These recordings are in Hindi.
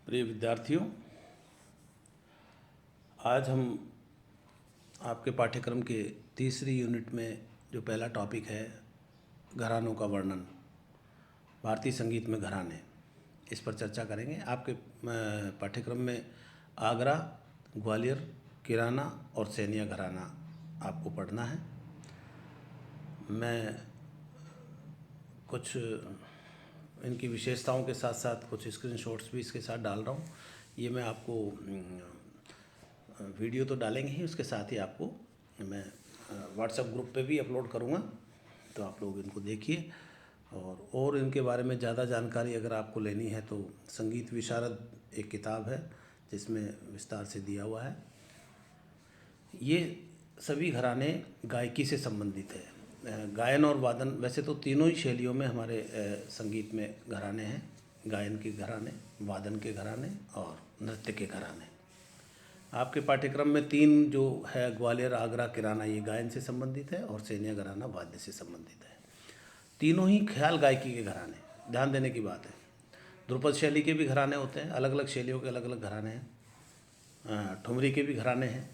प्रिय विद्यार्थियों, आज हम आपके पाठ्यक्रम के तीसरी यूनिट में जो पहला टॉपिक है घरानों का वर्णन, भारतीय संगीत में घराने, इस पर चर्चा करेंगे। आपके पाठ्यक्रम में आगरा, ग्वालियर, किराना और सैनिया घराना आपको पढ़ना है। मैं कुछ इनकी विशेषताओं के साथ साथ कुछ स्क्रीनशॉट्स भी इसके साथ डाल रहा हूँ। ये मैं आपको वीडियो तो डालेंगे ही, उसके साथ ही आपको मैं व्हाट्सएप ग्रुप पे भी अपलोड करूँगा, तो आप लोग इनको देखिए। और इनके बारे में ज़्यादा जानकारी अगर आपको लेनी है तो संगीत विशारद एक किताब है जिसमें विस्तार से दिया हुआ है। ये सभी घराने गायकी से संबंधित है। गायन और वादन, वैसे तो तीनों ही शैलियों में हमारे संगीत में घराने हैं, गायन के घराने, वादन के घराने और नृत्य के घराने। आपके पाठ्यक्रम में तीन जो है, ग्वालियर, आगरा, किराना, ये गायन से संबंधित है और सैनिया घराना वाद्य से संबंधित है। तीनों ही ख्याल गायकी के घराने। ध्यान देने की बात है, ध्रुपद शैली के भी घराने होते हैं, अलग अलग शैलियों के अलग अलग घराने हैं। ठुमरी के भी घराने हैं,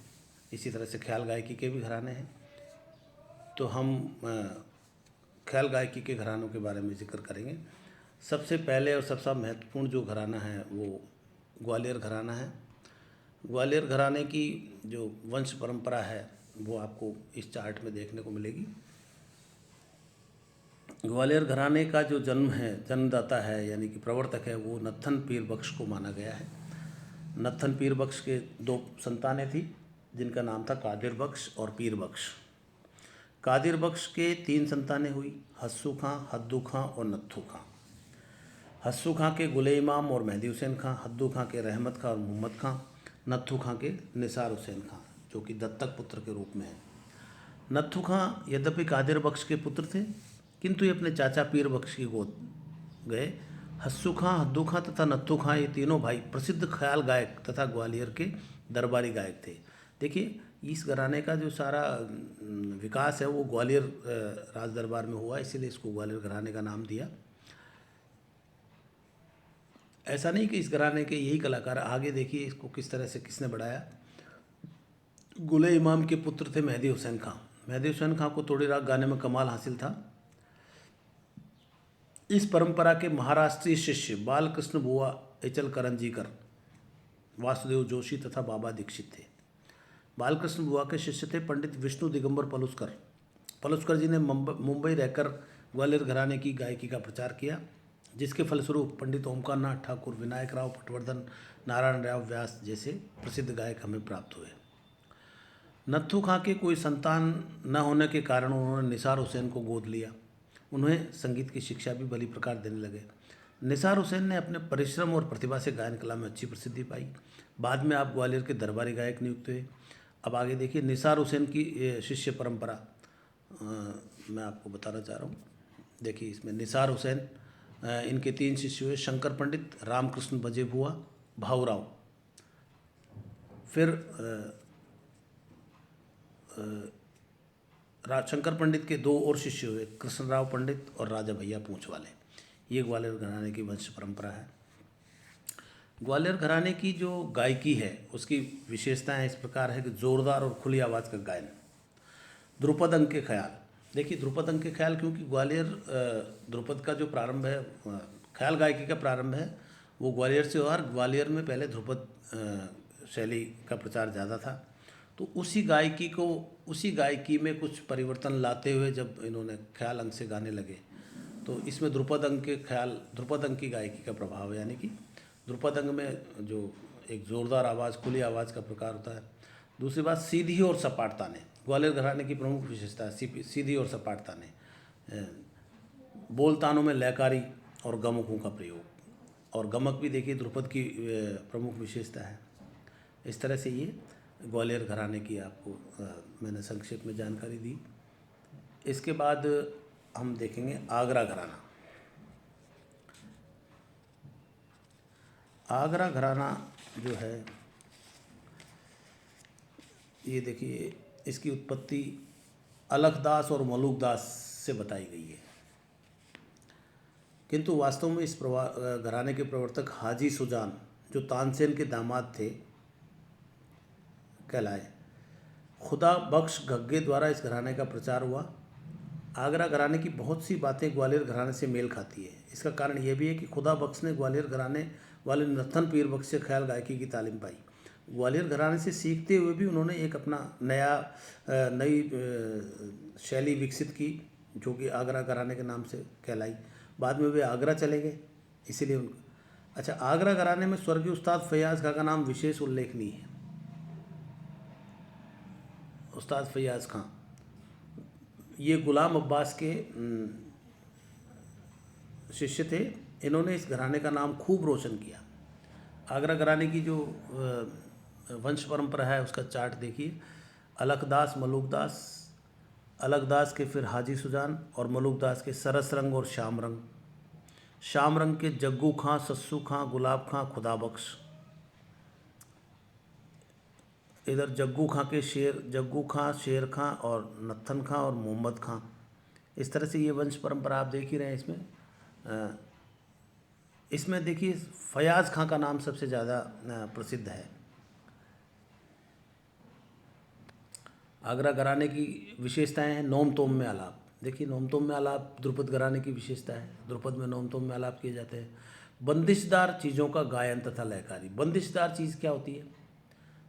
इसी तरह से ख्याल गायकी के भी घराने हैं। तो हम ख्याल गायकी के घरानों के बारे में जिक्र करेंगे। सबसे पहले और सबसे महत्वपूर्ण जो घराना है वो ग्वालियर घराना है। ग्वालियर घराने की जो वंश परंपरा है वो आपको इस चार्ट में देखने को मिलेगी। ग्वालियर घराने का जो जन्मदाता है यानी कि प्रवर्तक है, वो नत्थन पीर बख्श को माना गया है। नत्थन पीर बख्श के दो संतानें थी जिनका नाम था कादिर बख्श और पीर बख्श। कादिर बख्श के तीन संतानें हुई, हस्सू खां, हद्दू खां और नत्थू खां। हस्सू खां के गुले इमाम और मेहदी हुसैन खां, हद्दू खां के रहमत खां और मोहम्मद खां, नत्थू खां के निसार हुसैन खां, जो कि दत्तक पुत्र के रूप में है। नत्थू खां यद्यपि कादिर बख्श के पुत्र थे, किंतु ये अपने चाचा पीर बख्श की गोद गए। हस्सू खां, हद्दू खां तथा नत्थू खां, ये तीनों भाई प्रसिद्ध ख्याल गायक तथा ग्वालियर के दरबारी गायक थे। देखिए, इस घराने का जो सारा विकास है वो ग्वालियर राज दरबार में हुआ, इसीलिए इसको ग्वालियर घराने का नाम दिया। ऐसा नहीं कि इस घराने के यही कलाकार, आगे देखिए इसको किस तरह से किसने बढ़ाया। गुले इमाम के पुत्र थे मेहदी हुसैन खां। मेहदी हुसैन खां को तोड़ी राग गाने में कमाल हासिल था। इस परंपरा के महाराष्ट्रीय शिष्य बालकृष्ण बुआ एचल करंजीकर, वासुदेव जोशी तथा बाबा दीक्षित थे। बालकृष्ण बुआ के शिष्य थे पंडित विष्णु दिगंबर पलुस्कर। पलुस्कर जी ने मुंबई रहकर ग्वालियर घराने की गायकी का प्रचार किया, जिसके फलस्वरूप पंडित ओमकार नाथ ठाकुर, विनायक राव पटवर्धन, नारायण राव व्यास जैसे प्रसिद्ध गायक हमें प्राप्त हुए। नत्थू खां के कोई संतान न होने के कारण उन्होंने निसार हुसैन को गोद लिया। उन्हें संगीत की शिक्षा भी भली प्रकार देने लगे। निसार हुसैन ने अपने परिश्रम और प्रतिभा से गायन कला में अच्छी प्रसिद्धि पाई। बाद में आप ग्वालियर के दरबारी गायक नियुक्त हुए। अब आगे देखिए, निसार हुसैन की शिष्य परंपरा मैं आपको बताना चाह रहा हूँ। देखिए, इसमें निसार हुसैन, इनके तीन शिष्य हुए, शंकर पंडित, रामकृष्ण बजे बुआ, भाऊराव। फिर शंकर पंडित के दो और शिष्य हुए, कृष्णराव पंडित और राजा भैया पूंछ वाले। ये ग्वालियर घराने की वंश परंपरा है। ग्वालियर घराने की जो गायकी है उसकी विशेषताएं इस प्रकार है कि जोरदार और खुली आवाज़ का गायन, ध्रुपद अंक के ख्याल। देखिए, ध्रुपद अंक के ख्याल, क्योंकि ग्वालियर ध्रुपद का जो प्रारंभ है, ख्याल गायकी का प्रारंभ है, वो ग्वालियर से हुआ। और ग्वालियर में पहले ध्रुपद शैली का प्रचार ज़्यादा था। तो उसी गायकी में कुछ परिवर्तन लाते हुए जब इन्होंने ख्याल अंक से गाने लगे, तो इसमें ध्रुपद अंक की गायकी का प्रभाव है। यानी कि ध्रुपद अंक में जो एक ज़ोरदार आवाज़, खुली आवाज़ का प्रकार होता है। दूसरी बात, सीधी और सपाट ताने, ग्वालियर घराने की प्रमुख विशेषता है सीधी और सपाट ताने। बोल तानों में लयकारी और गमकों का प्रयोग, और गमक भी देखिए ध्रुपद की प्रमुख विशेषता है। इस तरह से ये ग्वालियर घराने की आपको मैंने संक्षेप में जानकारी दी। इसके बाद हम देखेंगे आगरा घराना। आगरा घराना जो है, ये देखिए, इसकी उत्पत्ति अलखदास और मलूकदास से बताई गई है, किंतु वास्तव में इस घराने के प्रवर्तक हाजी सुजान, जो तानसेन के दामाद थे कहलाए। खुदा बख्श घग्गे द्वारा इस घराने का प्रचार हुआ। आगरा घराने की बहुत सी बातें ग्वालियर घराने से मेल खाती है। इसका कारण यह भी है कि खुदा बख्श ने ग्वालियर घराने वाले नत्थन पीर बख्श से ख्याल गायकी की तालीम पाई। ग्वालियर घराने से सीखते हुए भी उन्होंने एक अपना नई शैली विकसित की, जो कि आगरा घराने के नाम से कहलाई। बाद में वे आगरा चले गए, इसीलिए अच्छा, आगरा घराने में स्वर्गीय उस्ताद फैयाज़ खां का नाम विशेष उल्लेखनीय है। उस्ताद फैयाज़ खां ये गुलाम अब्बास के शिष्य थे। इन्होंने इस घराने का नाम खूब रोशन किया। आगरा घराने की जो वंश परंपरा है उसका चार्ट देखिए। अलकदास, मलुकदास, अलकदास के फिर हाजी सुजान और मलुकदास के सरस रंग और श्याम रंग, श्याम रंग के जग्गू खां, सस्सू खां, गुलाब खां, खुदा बख्श। इधर जग्गू खां, शेर खां और नत्थन खां और मोहम्मद खां। इस तरह से ये वंश परंपरा आप देख ही रहे हैं। इसमें देखिए फयाज़ खां का नाम सबसे ज़्यादा प्रसिद्ध है। आगरा घराने की विशेषताएं हैं। नोम तोम में आलाप, देखिए नोम तोम में आलाप द्रुपद घराने की विशेषता है। द्रुपद में नोम तोम में आलाप किए जाते हैं। बंदिशदार चीज़ों का गायन तथा लयकारी। बंदिशदार चीज़ क्या होती है?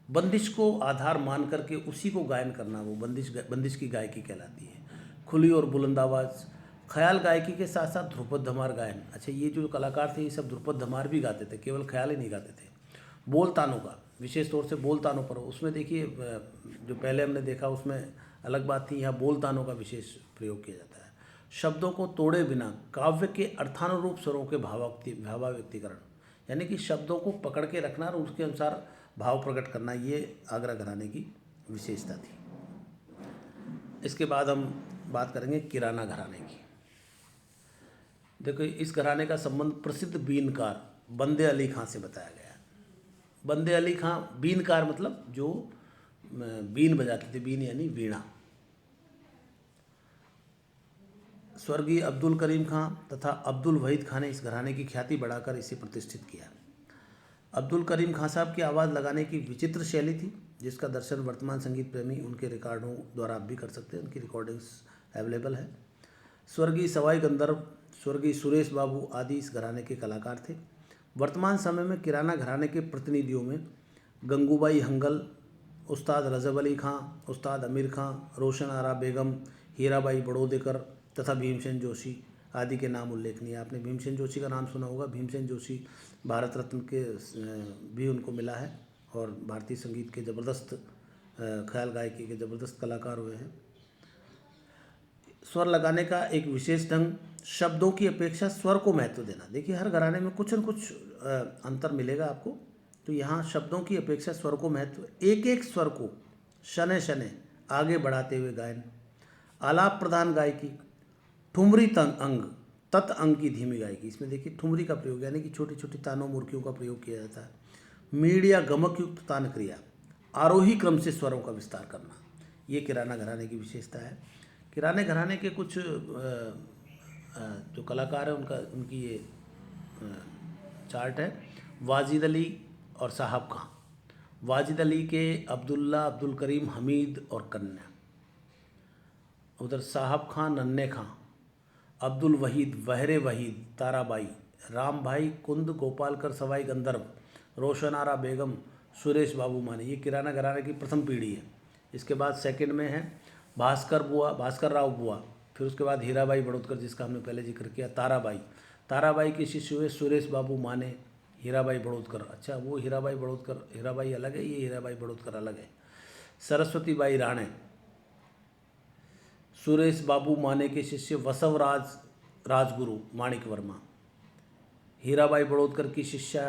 बंदिश को आधार मान करके उसी को गायन करना, वो बंदिश की गायकी कहलाती है। खुली और बुलंद आवाज़, ख्याल गायकी के साथ साथ ध्रुपद धमार गायन। अच्छा, ये जो कलाकार थे ये सब ध्रुपद धमार भी गाते थे, केवल ख्याल ही नहीं गाते थे। बोल तानों का, विशेष तौर से बोल तानों पर, उसमें देखिए जो पहले हमने देखा उसमें अलग बात थी, यहाँ बोल तानों का विशेष प्रयोग किया जाता है। शब्दों को तोड़े बिना काव्य के अर्थानुरूप स्वरों के भावाव्यक्तिकरण, यानी कि शब्दों को पकड़ के रखना और उसके अनुसार भाव प्रकट करना, ये आगरा घराने की विशेषता थी। इसके बाद हम बात करेंगे किराना घराने की। देखो, इस घराने का संबंध प्रसिद्ध बीनकार बंदे अली खां से बताया गया है। बंदे अली खां, बीनकार मतलब जो बीन बजाते थे, बीन यानी वीणा। स्वर्गीय अब्दुल करीम खां तथा अब्दुल वहीद खां ने इस घराने की ख्याति बढ़ाकर इसे प्रतिष्ठित किया। अब्दुल करीम खां साहब की आवाज़ लगाने की विचित्र शैली थी, जिसका दर्शन वर्तमान संगीत प्रेमी उनके रिकॉर्डों द्वारा आप भी कर सकते हैं, उनकी रिकॉर्डिंग्स अवेलेबल है। स्वर्गीय सवाई गंधर्व, स्वर्गीय सुरेश बाबू आदि इस घराने के कलाकार थे। वर्तमान समय में किराना घराने के प्रतिनिधियों में गंगूबाई हंगल, उस्ताद रजब अली खां, उस्ताद अमीर खां, रोशन आरा बेगम, हीराबाई बड़ौदेकर तथा भीमसेन जोशी आदि के नाम उल्लेखनीय है। आपने भीमसेन जोशी का नाम सुना होगा। भीमसेन जोशी भारत रत्न के भी उनको मिला है और भारतीय संगीत के ज़बरदस्त ख्याल गायकी के ज़बरदस्त कलाकार हुए हैं। स्वर लगाने का एक विशेष ढंग, शब्दों की अपेक्षा स्वर को महत्व देना। देखिए, हर घराने में कुछ न कुछ अंतर मिलेगा आपको। तो यहाँ शब्दों की अपेक्षा स्वर को महत्व, एक एक स्वर को शने शने आगे बढ़ाते हुए गायन। आलाप प्रधान गायकी, ठुमरी अंग, तत् अंग की धीमी गायकी। इसमें देखिए ठुमरी का प्रयोग, यानी कि छोटी छोटी तानों मुर्कियों का प्रयोग किया जाता है। मीड़ या गमक युक्त तान क्रिया, आरोही क्रम से स्वरों का विस्तार करना, ये किराना घराने की विशेषता है। किराने घराने के कुछ जो कलाकार हैं उनकी ये चार्ट है। वाजिद अली और साहब खां। वाजिद अली के अब्दुल्ला, अब्दुल करीम, हमीद और कन्या। उधर साहब खां, नन्हे खां, अब्दुल वहीद, वहरे वहीद, ताराबाई, राम भाई, कुंद, गोपालकर सवाई गंधर्व, रोशन आरा बेगम, सुरेश बाबू माने। ये किराना घराने की प्रथम पीढ़ी है। इसके बाद सेकंड में है भास्कर राव बुआ। फिर उसके बाद हीराबाई बड़ौदकर, जिसका हमने पहले जिक्र किया। ताराबाई के शिष्य हुए सुरेश बाबू माने, हीराबाई बड़ौदकर। अच्छा, वो हीराबाई बड़ौदकर, हीराबाई अलग है, ये हीराबाई बड़ौदकर अलग है। सरस्वती बाई राणे, सुरेश बाबू माने के शिष्य वसवराज राजगुरु माणिक वर्मा। हीराबाई बड़ौदकर की शिष्या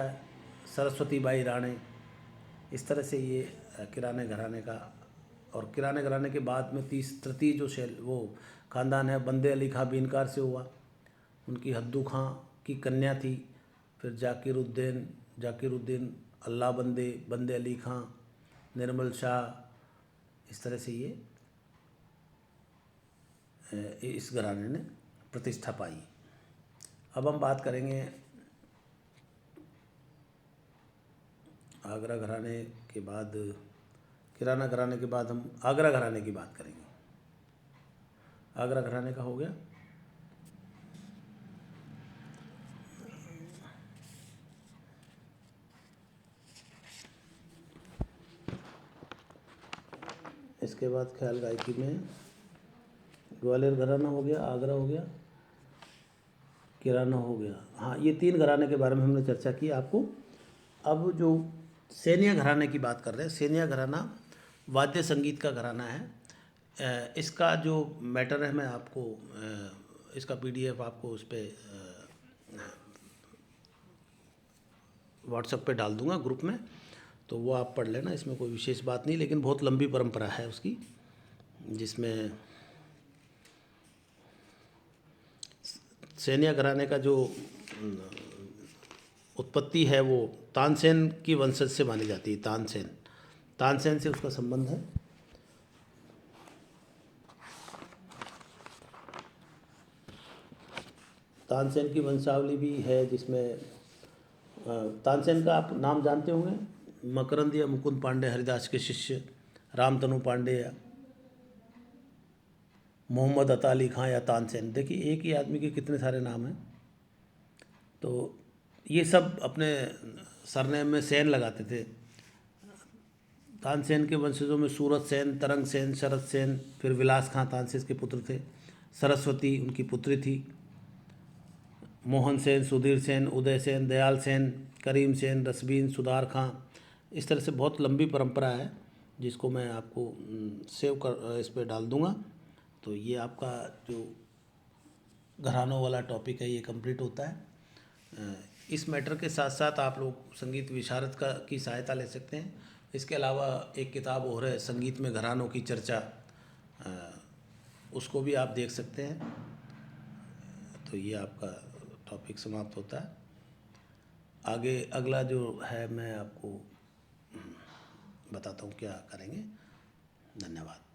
सरस्वती बाई राणे। इस तरह से ये किराने घराने का। और किराने घराने के बाद में तृतीय जो वो ख़ानदान है, बंदे अली खां बीनकार से हुआ। उनकी हद्दू खां की कन्या थी। फिर जाकिरुद्दीन, अल्लाह बंदे अली खां, निर्मल शाह। इस तरह से ये इस घराने ने प्रतिष्ठा पाई। अब हम बात करेंगे आगरा घराने के बाद किराना घराने के बाद हम आगरा घराने की बात करेंगे। आगरा घराने का हो गया। इसके बाद ख्याल गायकी में ग्वालियर घराना हो गया, आगरा हो गया, किराना हो गया। हाँ, ये 3 घराने के बारे में हमने चर्चा की आपको। अब जो सैनिया घराने की बात कर रहे हैं, सैनिया घराना वाद्य संगीत का घराना है। इसका जो मैटर है मैं आपको इसका PDF आपको उस पर व्हाट्सएप पे डाल दूंगा ग्रुप में, तो वो आप पढ़ लेना। इसमें कोई विशेष बात नहीं, लेकिन बहुत लंबी परंपरा है उसकी, जिसमें सैनिया घराने का जो उत्पत्ति है वो तानसेन की वंशज से मानी जाती है। तानसेन से उसका संबंध है। तानसेन की वंशावली भी है, जिसमें तानसेन का आप नाम जानते होंगे, मकरंद या मुकुंद पांडे हरिदास के शिष्य, रामतनु पांडे या मोहम्मद अता अली खां या तानसेन। देखिए एक ही आदमी के कितने सारे नाम हैं। तो ये सब अपने सरनेम में सेन लगाते थे। तानसेन के वंशजों में सूरत सेन, तरंग सेन, शरद सेन, फिर विलास खां तानसेन के पुत्र थे। सरस्वती उनकी पुत्री थी। मोहन सेन, सुधीर सेन, उदय सेन, दयाल सेन, करीम सेन, रसबीन, सुधार खां। इस तरह से बहुत लंबी परंपरा है, जिसको मैं आपको सेव कर इस पर डाल दूँगा। तो ये आपका जो घरानों वाला टॉपिक है ये कंप्लीट होता है। इस मैटर के साथ साथ आप लोग संगीत विशारद की सहायता ले सकते हैं। इसके अलावा एक किताब और है, संगीत में घरानों की चर्चा, उसको भी आप देख सकते हैं। तो ये आपका टॉपिक समाप्त होता है। आगे अगला जो है मैं आपको बताता हूँ क्या करेंगे। धन्यवाद।